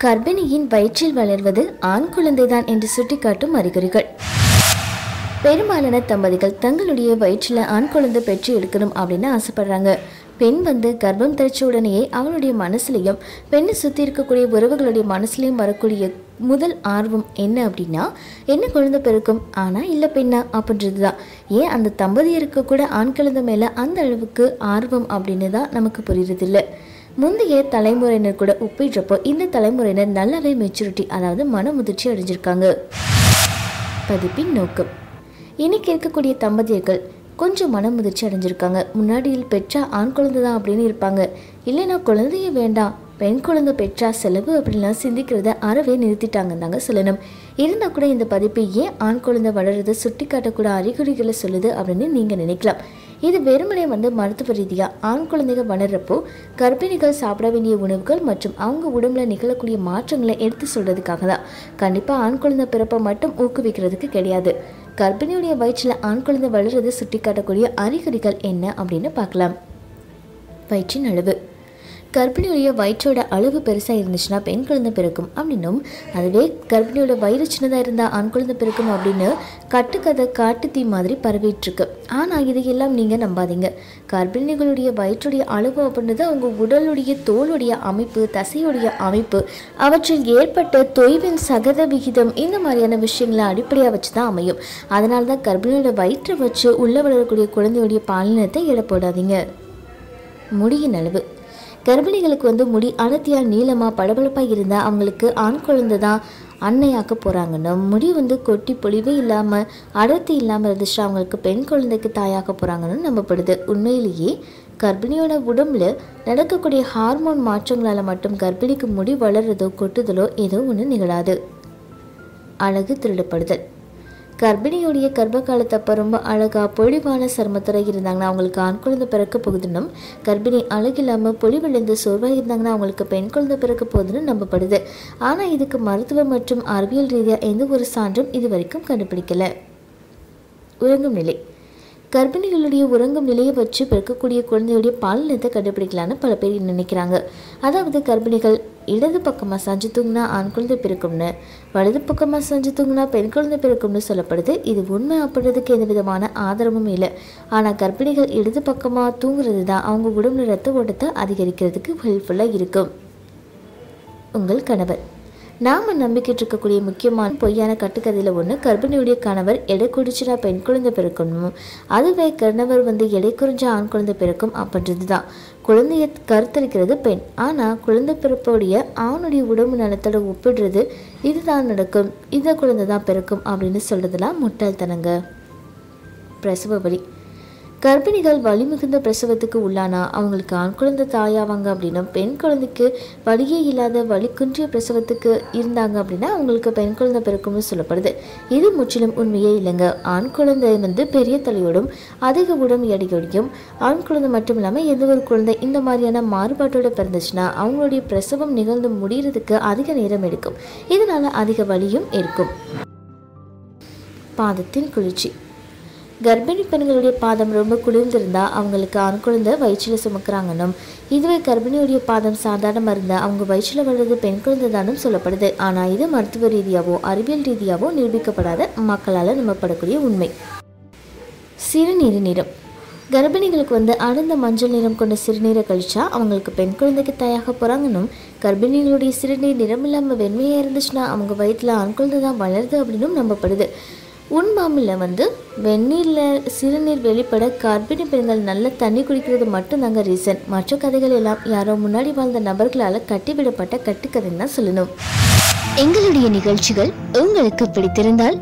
கர்ப்பிணியின் வயிற்றில் வளர்வது ஆண் குழந்தைதான் என்று சுட்டிக்காட்டும் அறிகுறிகள். பெரும்பாலான தம்பதிகள் தங்களுடைய வயிற்றில் ஆண் குழந்தை பெற்று எடுக்கணும் அப்படின்னு ஆசைப்படுறாங்க. பெண் கர்ப்பம் தரிச்ச உடனேயே அவளுடைய மனசுலையும் பெண்ணை சுற்றி இருக்கக்கூடிய உறவுகளுடைய மனசுலையும் வரக்கூடிய முதல் ஆர்வம் என்ன அப்படின்னா, என்ன குழந்தை பிறக்கும், ஆனால் இல்லை பெண்ணா அப்படின்றது தான். ஏன் அந்த தம்பதியருக்கு கூட ஆண் குழந்தை மேலே அந்த அளவுக்கு ஆர்வம் அப்படின்னு தான் நமக்கு புரியுறதில்லை. முந்தைய தலைமுறையினர் கூட ஒப்பிடுறப்போ இந்த தலைமுறையினர் நல்லாவே மெச்சூரிட்டி, அதாவது மன முதிர்ச்சி அடைஞ்சிருக்காங்க. பதிப்பின் நோக்கம்: இன்னைக்கு இருக்கக்கூடிய தம்பதியர்கள் கொஞ்சம் மன முதிர்ச்சி அடைஞ்சிருக்காங்க. முன்னாடியில் பெற்றா ஆண் குழந்தை தான் அப்படின்னு இருப்பாங்க. இல்லைன்னா குழந்தையே வேண்டாம், பெண் குழந்தை பெற்றா செலவு அப்படின்லாம் சிந்திக்கிறத அறவே நிறுத்திட்டாங்கன்னு தாங்க சொல்லணும். இருந்தால் கூட இந்த பதிப்பு ஏன் ஆண் குழந்தை வளர்றதை சுட்டி காட்டக்கூட அறிகுறிகளை சொல்லுது அப்படின்னு நீங்கள் நினைக்கலாம். இது வெறுமனே மருத்துவ ரீதியாக ஆண் குழந்தைகள் வளர்றப்போ கர்ப்பிணிகள் சாப்பிட வேண்டிய உணவுகள் மற்றும் அவங்க உடம்புல நிகழக்கூடிய மாற்றங்களை எடுத்து சொல்கிறதுக்காக தான். கண்டிப்பாக ஆண் குழந்தை பிறப்பை மட்டும் ஊக்குவிக்கிறதுக்கு கிடையாது. கர்ப்பிணியுடைய வயிற்றில் ஆண் குழந்தை வளர்றதை சுட்டி காட்டக்கூடிய அறிகுறிகள் என்ன அப்படின்னு பார்க்கலாம். வயிற்றின் அளவு: கர்ப்பிணியுடைய வயிற்றோட அளவு பெருசாக இருந்துச்சுன்னா பெண் குழந்தை பிறக்கும் அப்படின்னும், அதுவே கர்ப்பிணியோட வயிறு சின்னதாக இருந்தால் ஆண் குழந்தை பிறக்கும் அப்படின்னு கட்டுக்கதை காட்டுத்தீ மாதிரி பரவிட்டுருக்கு. ஆனால் இதையெல்லாம் நீங்கள் நம்பாதீங்க. கர்ப்பிணிகளுடைய வயிற்றுடைய அளவு அப்படின்றது அவங்க உடலுடைய தோலுடைய அமைப்பு, தசையுடைய அமைப்பு, அவற்றில் ஏற்பட்ட தொய்வின் சகத விகிதம், இந்த மாதிரியான விஷயங்களை அடிப்படையாக வச்சு தான் அமையும். அதனால தான் கர்ப்பிணியோட வயிற்றை வச்சு உள்ளே வளரக்கூடிய குழந்தையுடைய பாலினத்தை எடை போடாதீங்க. முடியின் அளவு: கர்ப்பிணிகளுக்கு முடி அடர்த்தியாக நீளமாக பளபளப்பாக இருந்தால் அவங்களுக்கு ஆண் குழந்தை தான் அன்னையாக்க போகிறாங்கன்னு, முடி கொட்டி பொழிவே இல்லாமல் அடர்த்தி இல்லாமல் இருந்துச்சு அவங்களுக்கு பெண் குழந்தைக்கு தாயாக்க போகிறாங்கன்னு நம்பப்படுது. உண்மையிலேயே கர்ப்பிணியோட உடம்புல நடக்கக்கூடிய ஹார்மோன் மாற்றங்களால் மட்டும் கர்ப்பிணிக்கு முடி வளர்றதோ கொட்டுதலோ ஏதோ ஒன்று நிகழாது. அழகு திருடப்படுதல்: கர்ப்பிணியுடைய கர்ப்ப காலத்தப்போ ரொம்ப அழகாக பொழிவான சருமத்துறை இருந்தாங்கன்னா அவங்களுக்கு ஆண் குழந்தை பிறக்க போகுதுன்னும், கர்ப்பிணி அழகு இல்லாமல் பொழிவிழந்து சோர்வாக இருந்தாங்கன்னா அவங்களுக்கு பெண் குழந்தை பிறக்க போகுதுன்னு நம்பப்படுது. ஆனால் இதுக்கு மருத்துவ மற்றும் அறிவியல் ரீதியாக எந்த ஒரு சான்றும் இது வரைக்கும் கண்டுபிடிக்கலை. உறங்கும் நிலை: கர்ப்பிணிகளுடைய உறங்கும் நிலையை வச்சு பிறக்கக்கூடிய குழந்தையுடைய பாலினத்தை கண்டுபிடிக்கலான்னு பல பேர் நினைக்கிறாங்க. அதாவது கர்ப்பிணிகள் இடது பக்கமாக சாஞ்சு தூங்கினா ஆண் குழந்தை பிறக்கும்னு, வலது பக்கமாக சாஞ்சு தூங்கினா பெண் குழந்தை பிறக்கும்னு சொல்லப்படுது. இது உண்மை அப்படின்றதுக்கு எந்த விதமான ஆதாரமும் இல்லை. ஆனால் கர்ப்பிணிகள் இடது பக்கமாக தூங்குறது தான் அவங்க உடம்புல ரத்த ஓட்டத்தை அதிகரிக்கிறதுக்கு ஹெல்ப்ஃபுல்லாக இருக்கும். உங்கள் கணவர்: நாம் நம்பிக்கிட்டு இருக்கக்கூடிய முக்கியமான பொய்யான கட்டுக்கதையில் ஒன்று, கர்ப்பிணியுடைய கணவர் எடை குடிச்சுனா பெண் குழந்தை பிறக்கணும், அதுவே கணவர் எடை குறைஞ்ச ஆண் குழந்தை பிறக்கும் அப்படின்றது தான். குழந்தைய கருத்தரிக்கிறது பெண், ஆனால் குழந்தை பிறப்புடைய ஆணுடைய உடம்பு நலத்தோட ஒப்பிடுறது இதுதான் நடக்கும், இந்த குழந்தை தான் பிறக்கும் அப்படின்னு சொல்கிறதுலாம் முட்டாள்தனங்க. பிரசவ வலி: கர்ப்பிணிகள் வலி மிகுந்த பிரசவத்துக்கு உள்ளானா அவங்களுக்கு ஆண் குழந்தை தாயாவாங்க அப்படின்னா, பெண் குழந்தைக்கு வலியே இல்லாத வலி குன்றிய பிரசவத்துக்கு இருந்தாங்க அப்படின்னா அவங்களுக்கு பெண் குழந்தை பிறக்கும்னு சொல்லப்படுது. இது முற்றிலும் உண்மையே இல்லைங்க. ஆண் குழந்தை பெரிய தலையோடும் அதிக உடம்பு எடையோடையும், ஆண் குழந்தை மட்டும் இல்லாமல் எந்த ஒரு குழந்தை இந்த மாதிரியான மாறுபாட்டோட பிறந்துச்சுன்னா அவங்களுடைய பிரசவம் நிகழ்ந்து முடிகிறதுக்கு அதிக நேரம் எடுக்கும். இதனால அதிக வலியும் இருக்கும். பாதத்தின் குளிர்ச்சி: கர்ப்பிணி பெண்களுடைய பாதம் ரொம்ப குளிர்ந்திருந்தால் அவங்களுக்கு ஆண் குழந்தை வயிற்றில் சுமக்கிறாங்கன்னும், இதுவே கர்ப்பிணியுடைய பாதம் சாதாரணமாக இருந்தால் அவங்க வயிற்றில் வளர்றது பெண் குழந்தை தானும் சொல்லப்படுது. ஆனால் இது மருத்துவ ரீதியாகவோ அறிவியல் ரீதியாகவோ நிரூபிக்கப்படாத மக்களால் நம்பப்படக்கூடிய உண்மை. சிறுநீர் நிறம்: கர்ப்பிணிகளுக்கு அடர்ந்த மஞ்சள் நிறம் கொண்ட சிறுநீரை கழிச்சா அவங்களுக்கு பெண் குழந்தைக்கு தாயாக போகிறாங்கன்னும், கர்ப்பிணிகளுடைய சிறுநீர் நிறம் இல்லாமல் வெண்மையாக இருந்துச்சுன்னா அவங்க வயிற்றில் ஆண் குழந்தை தான் வளருது அப்படின்னும் நம்பப்படுது. உண்மாமில் வெந்நீரில் சிறுநீர் வெளிப்பட கர்ப்பிணி பெண்கள் நல்ல தண்ணி குடிக்கிறது மட்டும்தாங்க ரீசன். மற்ற கதைகள் எல்லாம் யாரோ முன்னாடி வாழ்ந்த நபர்களால் கட்டிவிடப்பட்ட கட்டுக்கதைன்னு தான் சொல்லணும். எங்களுடைய நிகழ்ச்சிகள் உங்களுக்கு பிடித்திருந்தால்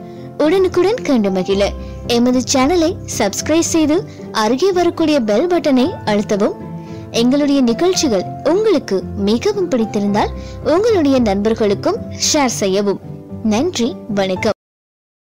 உடனுக்குடன் கண்டு மகிழ எமது சேனலை சப்ஸ்கிரைப் செய்து அருகே வரக்கூடிய பெல் பட்டனை அழுத்தவும். எங்களுடைய நிகழ்ச்சிகள் உங்களுக்கு மிகவும் பிடித்திருந்தால் உங்களுடைய நண்பர்களுக்கும் ஷேர் செய்யவும். நன்றி, வணக்கம்.